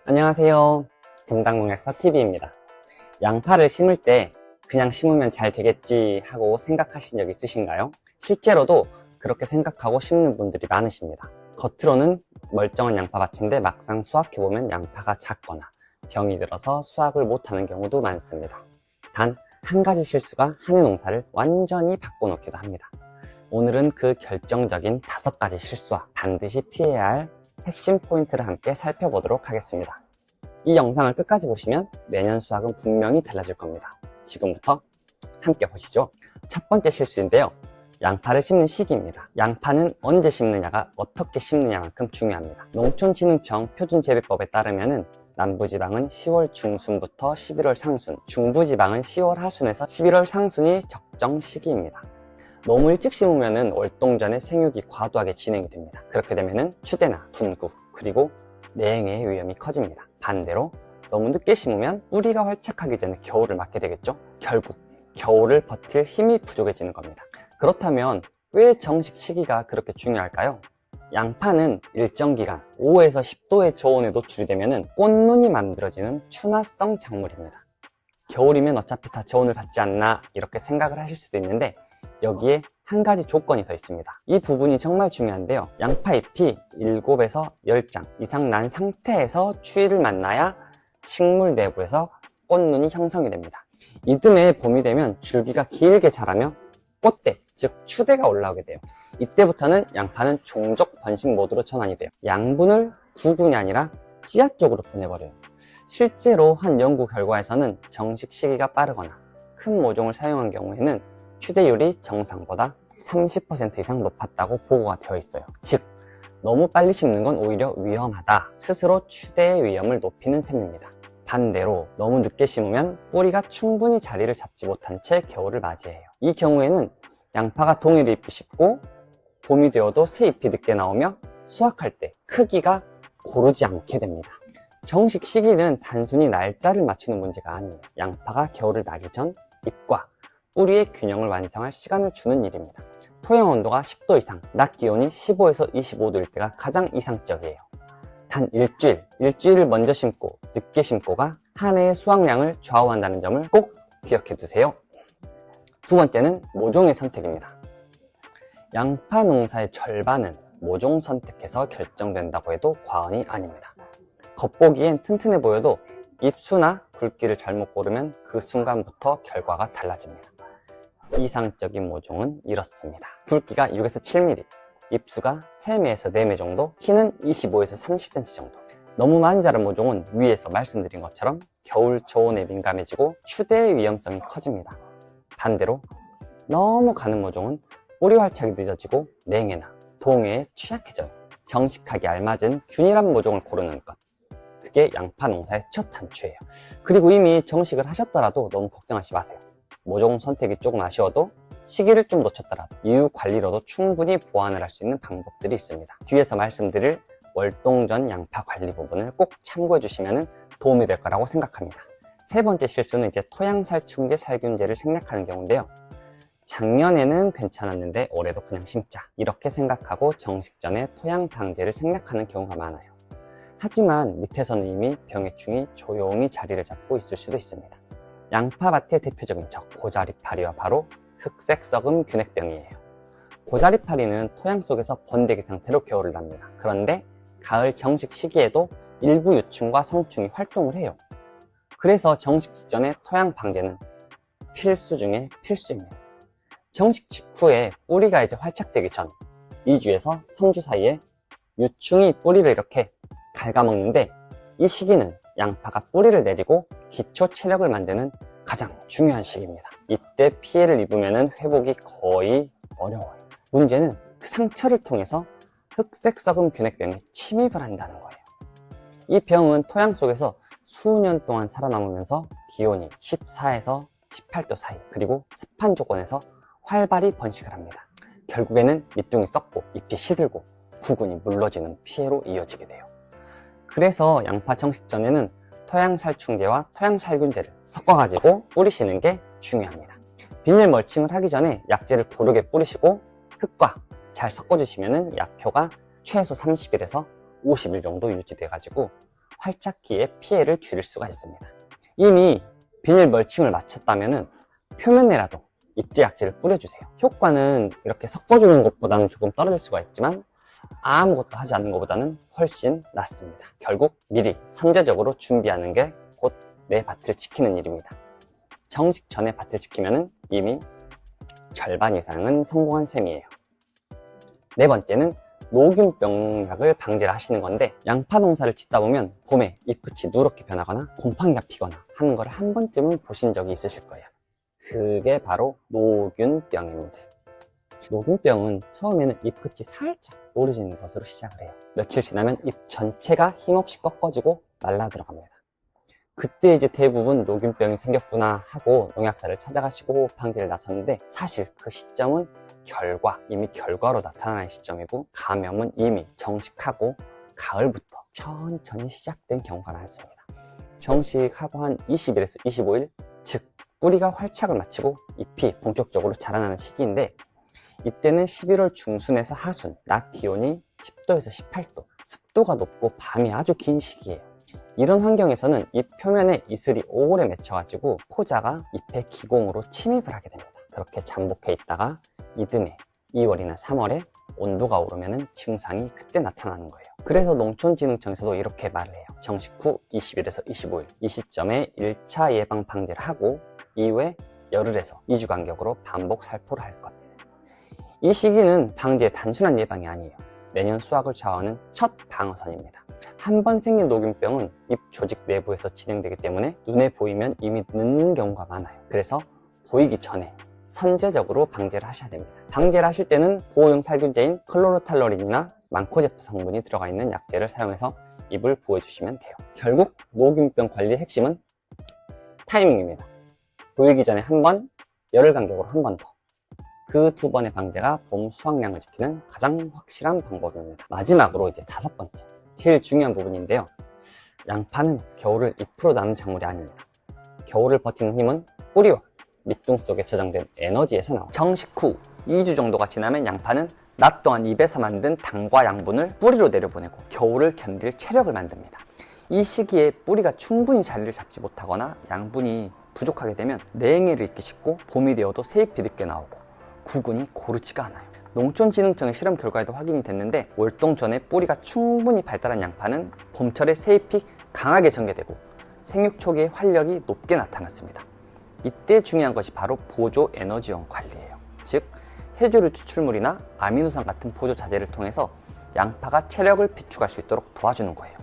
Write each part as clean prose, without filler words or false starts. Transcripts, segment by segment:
안녕하세요. 금당농약사 TV입니다. 양파를 심을 때 그냥 심으면 잘 되겠지 하고 생각하신 적 있으신가요? 실제로도 그렇게 생각하고 심는 분들이 많으십니다. 겉으로는 멀쩡한 양파밭인데 막상 수확해보면 양파가 작거나 병이 들어서 수확을 못하는 경우도 많습니다. 단 한 가지 실수가 한해 농사를 완전히 바꿔놓기도 합니다. 오늘은 그 결정적인 5가지 실수와 반드시 피해야 할 핵심 포인트를 함께 살펴보도록 하겠습니다. 이 영상을 끝까지 보시면 내년 수확은 분명히 달라질 겁니다. 지금부터 함께 보시죠. 첫 번째 실수인데요. 양파를 심는 시기입니다. 양파는 언제 심느냐가 어떻게 심느냐만큼 중요합니다. 농촌진흥청 표준재배법에 따르면 남부지방은 10월 중순부터 11월 상순, 중부지방은 10월 하순에서 11월 상순이 적정 시기입니다. 너무 일찍 심으면 월동전의 생육이 과도하게 진행이 됩니다. 그렇게 되면 추대나 분구, 그리고 내행의 위험이 커집니다. 반대로 너무 늦게 심으면 뿌리가 활착하기 전에 겨울을 맞게 되겠죠? 결국 겨울을 버틸 힘이 부족해지는 겁니다. 그렇다면 왜 정식 시기가 그렇게 중요할까요? 양파는 일정 기간 5에서 10도의 저온에 노출이 되면 꽃눈이 만들어지는 추나성 작물입니다. 겨울이면 어차피 다 저온을 받지 않나 이렇게 생각을 하실 수도 있는데 여기에 한 가지 조건이 더 있습니다. 이 부분이 정말 중요한데요. 양파 잎이 7에서 10장 이상 난 상태에서 추위를 만나야 식물 내부에서 꽃눈이 형성이 됩니다. 이듬해 봄이 되면 줄기가 길게 자라며 꽃대, 즉 추대가 올라오게 돼요. 이때부터는 양파는 종족 번식 모드로 전환이 돼요. 양분을 구근이 아니라 씨앗 쪽으로 보내버려요. 실제로 한 연구 결과에서는 정식 시기가 빠르거나 큰 모종을 사용한 경우에는 추대율이 정상보다 30% 이상 높았다고 보고가 되어 있어요. 즉, 너무 빨리 심는 건 오히려 위험하다. 스스로 추대의 위험을 높이는 셈입니다. 반대로 너무 늦게 심으면 뿌리가 충분히 자리를 잡지 못한 채 겨울을 맞이해요. 이 경우에는 양파가 동일의 잎이 쉽고 봄이 되어도 새 잎이 늦게 나오며 수확할 때 크기가 고르지 않게 됩니다. 정식 시기는 단순히 날짜를 맞추는 문제가 아니에요. 양파가 겨울을 나기 전 잎과 뿌리의 균형을 완성할 시간을 주는 일입니다. 토양 온도가 10도 이상, 낮 기온이 15에서 25도일 때가 가장 이상적이에요. 단 일주일을 먼저 심고 늦게 심고가 한 해의 수확량을 좌우한다는 점을 꼭 기억해 두세요. 두 번째는 모종의 선택입니다. 양파 농사의 절반은 모종 선택해서 결정된다고 해도 과언이 아닙니다. 겉보기엔 튼튼해 보여도 잎수나 굵기를 잘못 고르면 그 순간부터 결과가 달라집니다. 이상적인 모종은 이렇습니다. 굵기가 6에서 7mm, 잎수가 3매에서 4매 정도, 키는 25에서 30cm 정도. 너무 많이 자란 모종은 위에서 말씀드린 것처럼 겨울 저온에 민감해지고 추대의 위험성이 커집니다. 반대로 너무 가는 모종은 뿌리 활착이 늦어지고 냉해나 동해에 취약해져요. 정식하게 알맞은 균일한 모종을 고르는 것, 그게 양파 농사의 첫 단추예요. 그리고 이미 정식을 하셨더라도 너무 걱정하지 마세요. 모종 선택이 조금 아쉬워도 시기를 좀 놓쳤더라도 이후 관리로도 충분히 보완을 할 수 있는 방법들이 있습니다. 뒤에서 말씀드릴 월동전 양파 관리 부분을 꼭 참고해 주시면 도움이 될 거라고 생각합니다. 세 번째 실수는 이제 토양살충제 살균제를 생략하는 경우인데요. 작년에는 괜찮았는데 올해도 그냥 심자 이렇게 생각하고 정식 전에 토양 방제를 생략하는 경우가 많아요. 하지만 밑에서는 이미 병해충이 조용히 자리를 잡고 있을 수도 있습니다. 양파밭의 대표적인 적 고자리파리와 바로 흑색 썩음 균핵병이에요. 고자리파리는 토양 속에서 번데기 상태로 겨울을 납니다. 그런데 가을 정식 시기에도 일부 유충과 성충이 활동을 해요. 그래서 정식 직전에 토양 방제는 필수 중에 필수입니다. 정식 직후에 뿌리가 이제 활착되기 전 2주에서 3주 사이에 유충이 뿌리를 이렇게 갉아먹는데 이 시기는 양파가 뿌리를 내리고 기초 체력을 만드는 가장 중요한 시기입니다. 이때 피해를 입으면 회복이 거의 어려워요. 문제는 그 상처를 통해서 흑색 썩음 균핵병이 침입을 한다는 거예요. 이 병은 토양 속에서 수년 동안 살아남으면서 기온이 14에서 18도 사이 그리고 습한 조건에서 활발히 번식을 합니다. 결국에는 잎종이 썩고 잎이 시들고 구근이 물러지는 피해로 이어지게 돼요. 그래서 양파 정식 전에는 토양살충제와 토양살균제를 섞어가지고 뿌리시는 게 중요합니다. 비닐 멀칭을 하기 전에 약재를 고르게 뿌리시고 흙과 잘 섞어주시면 약효가 최소 30일에서 50일 정도 유지돼가지고 활착기의 피해를 줄일 수가 있습니다. 이미 비닐 멀칭을 마쳤다면 표면에라도 입제약제를 뿌려주세요. 효과는 이렇게 섞어주는 것보다는 조금 떨어질 수가 있지만 아무것도 하지 않는 것보다는 훨씬 낫습니다. 결국 미리 선제적으로 준비하는 게 곧 내 밭을 지키는 일입니다. 정식 전에 밭을 지키면 이미 절반 이상은 성공한 셈이에요. 네 번째는 녹균병약을 방지를 하시는 건데, 양파 농사를 짓다 보면 봄에 잎끝이 누렇게 변하거나 곰팡이가 피거나 하는 걸 한 번쯤은 보신 적이 있으실 거예요. 그게 바로 녹균병입니다. 녹균병은 처음에는 잎끝이 살짝 노르지는 것으로 시작을 해요. 며칠 지나면 잎 전체가 힘없이 꺾어지고 말라 들어갑니다. 그때 이제 대부분 녹균병이 생겼구나 하고 농약사를 찾아가시고 방지를 나섰는데, 사실 그 시점은 이미 결과로 나타나는 시점이고, 감염은 이미 정식하고 가을부터 천천히 시작된 경우가 많습니다. 정식하고 한 20일에서 25일, 즉 뿌리가 활착을 마치고 잎이 본격적으로 자라나는 시기인데, 이때는 11월 중순에서 하순, 낮 기온이 10도에서 18도, 습도가 높고 밤이 아주 긴 시기예요. 이런 환경에서는 잎 표면에 이슬이 오래 맺혀가지고 포자가 잎의 기공으로 침입을 하게 됩니다. 그렇게 잠복해 있다가 이듬해 2월이나 3월에 온도가 오르면 증상이 그때 나타나는 거예요. 그래서 농촌진흥청에서도 이렇게 말을 해요. 정식 후 20일에서 25일, 이 시점에 1차 예방 방제를 하고 이후에 열흘에서 2주 간격으로 반복 살포를 할 것. 이 시기는 방제의 단순한 예방이 아니에요. 내년 수확을 좌우하는 첫 방어선입니다. 한 번 생긴 녹균병은 잎 조직 내부에서 진행되기 때문에 눈에 보이면 이미 늦는 경우가 많아요. 그래서 보이기 전에 선제적으로 방제를 하셔야 됩니다. 방제를 하실 때는 보호용 살균제인 클로로탈러린이나 망코제프 성분이 들어가 있는 약제를 사용해서 잎을 보호해주시면 돼요. 결국 녹균병 관리의 핵심은 타이밍입니다. 보이기 전에 한 번, 열흘 간격으로 한 번 더. 그 두 번의 방제가 봄 수확량을 지키는 가장 확실한 방법입니다. 마지막으로 이제 다섯 번째, 제일 중요한 부분인데요. 양파는 겨울을 잎으로 나는 작물이 아닙니다. 겨울을 버티는 힘은 뿌리와 밑둥 속에 저장된 에너지에서 나옵니다. 정식 후 2주 정도가 지나면 양파는 낮 동안 잎에서 만든 당과 양분을 뿌리로 내려보내고 겨울을 견딜 체력을 만듭니다. 이 시기에 뿌리가 충분히 자리를 잡지 못하거나 양분이 부족하게 되면 냉해를 입기 쉽고, 봄이 되어도 새잎이 늦게 나오고 구근이 고르지가 않아요. 농촌진흥청의 실험 결과에도 확인이 됐는데, 월동 전에 뿌리가 충분히 발달한 양파는 봄철에 새잎이 강하게 전개되고 생육 초기에 활력이 높게 나타났습니다. 이때 중요한 것이 바로 보조 에너지원 관리예요. 즉 해조류 추출물이나 아미노산 같은 보조 자재를 통해서 양파가 체력을 비축할 수 있도록 도와주는 거예요.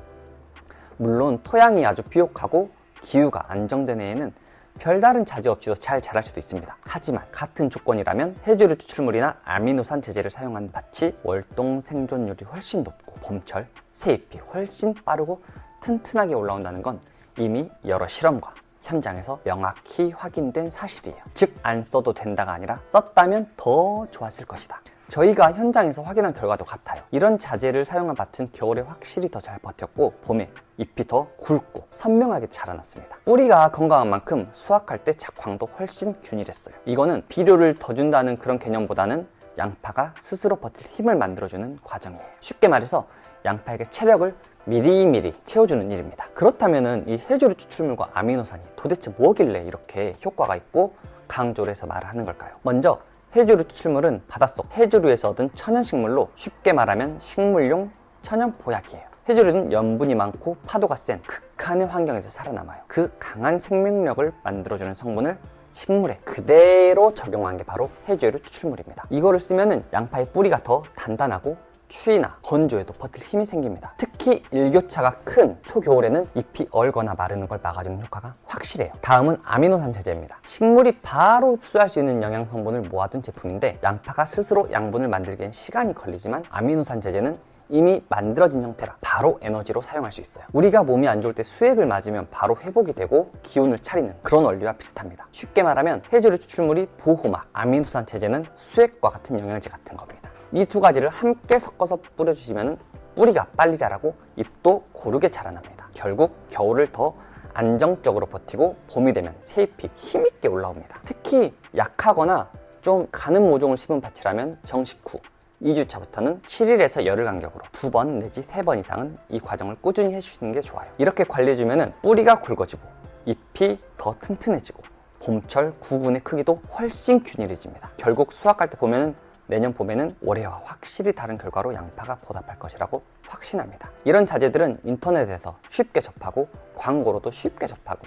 물론 토양이 아주 비옥하고 기후가 안정된 해에는 별다른 자재 없이도 잘 자랄 수도 있습니다. 하지만 같은 조건이라면 해조류 추출물이나 아미노산 제제를 사용한 밭이 월동 생존율이 훨씬 높고 봄철 새잎이 훨씬 빠르고 튼튼하게 올라온다는 건 이미 여러 실험과 현장에서 명확히 확인된 사실이에요. 즉 안 써도 된다가 아니라 썼다면 더 좋았을 것이다. 저희가 현장에서 확인한 결과도 같아요. 이런 자재를 사용한 밭은 겨울에 확실히 더 잘 버텼고 봄에 잎이 더 굵고 선명하게 자라났습니다. 뿌리가 건강한 만큼 수확할 때 작황도 훨씬 균일했어요. 이거는 비료를 더 준다는 그런 개념보다는 양파가 스스로 버틸 힘을 만들어주는 과정이에요. 쉽게 말해서 양파에게 체력을 미리미리 채워주는 일입니다. 그렇다면 이 해조류 추출물과 아미노산이 도대체 뭐길래 이렇게 효과가 있고 강조를 해서 말을 하는 걸까요? 먼저 해조류 추출물은 바닷속 해조류에서 얻은 천연식물로, 쉽게 말하면 식물용 천연 보약이에요. 해조류는 염분이 많고 파도가 센 극한의 환경에서 살아남아요. 그 강한 생명력을 만들어주는 성분을 식물에 그대로 적용한 게 바로 해조류 추출물입니다. 이거를 쓰면은 양파의 뿌리가 더 단단하고 추위나 건조에도 버틸 힘이 생깁니다. 특히 일교차가 큰 초겨울에는 잎이 얼거나 마르는 걸 막아주는 효과가 확실해요. 다음은 아미노산 제제입니다. 식물이 바로 흡수할 수 있는 영양 성분을 모아둔 제품인데, 양파가 스스로 양분을 만들기엔 시간이 걸리지만 아미노산 제제는 이미 만들어진 형태라 바로 에너지로 사용할 수 있어요. 우리가 몸이 안 좋을 때 수액을 맞으면 바로 회복이 되고 기운을 차리는 그런 원리와 비슷합니다. 쉽게 말하면 해조류 추출물이 보호막, 아미노산 제제는 수액과 같은 영양제 같은 겁니다. 이 두 가지를 함께 섞어서 뿌려주시면 뿌리가 빨리 자라고 잎도 고르게 자라납니다. 결국 겨울을 더 안정적으로 버티고 봄이 되면 새잎이 힘있게 올라옵니다. 특히 약하거나 좀 가는 모종을 심은 밭이라면 정식 후 2주차부터는 7일에서 열흘 간격으로 2번 내지 3번 이상은 이 과정을 꾸준히 해주시는 게 좋아요. 이렇게 관리해주면 뿌리가 굵어지고 잎이 더 튼튼해지고 봄철 구근의 크기도 훨씬 균일해집니다. 결국 수확할 때 보면 내년 봄에는 올해와 확실히 다른 결과로 양파가 보답할 것이라고 확신합니다. 이런 자재들은 인터넷에서 쉽게 접하고 광고로도 쉽게 접하고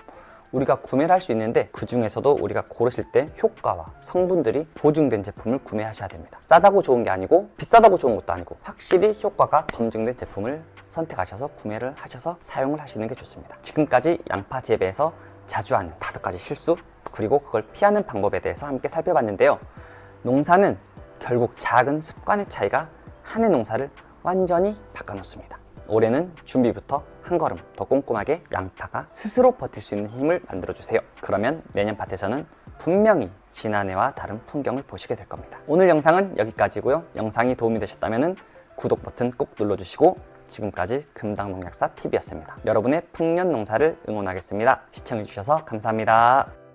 우리가 구매를 할 수 있는데, 그 중에서도 우리가 고르실 때 효과와 성분들이 보증된 제품을 구매하셔야 됩니다. 싸다고 좋은 게 아니고 비싸다고 좋은 것도 아니고 확실히 효과가 검증된 제품을 선택하셔서 구매를 하셔서 사용을 하시는 게 좋습니다. 지금까지 양파 재배에서 자주 하는 5가지 실수, 그리고 그걸 피하는 방법에 대해서 함께 살펴봤는데요. 농사는 결국 작은 습관의 차이가 한 해 농사를 완전히 바꿔놓습니다. 올해는 준비부터 한 걸음 더 꼼꼼하게 양파가 스스로 버틸 수 있는 힘을 만들어주세요. 그러면 내년 밭에서는 분명히 지난해와 다른 풍경을 보시게 될 겁니다. 오늘 영상은 여기까지고요. 영상이 도움이 되셨다면 구독 버튼 꼭 눌러주시고, 지금까지 금당농약사 TV였습니다. 여러분의 풍년 농사를 응원하겠습니다. 시청해주셔서 감사합니다.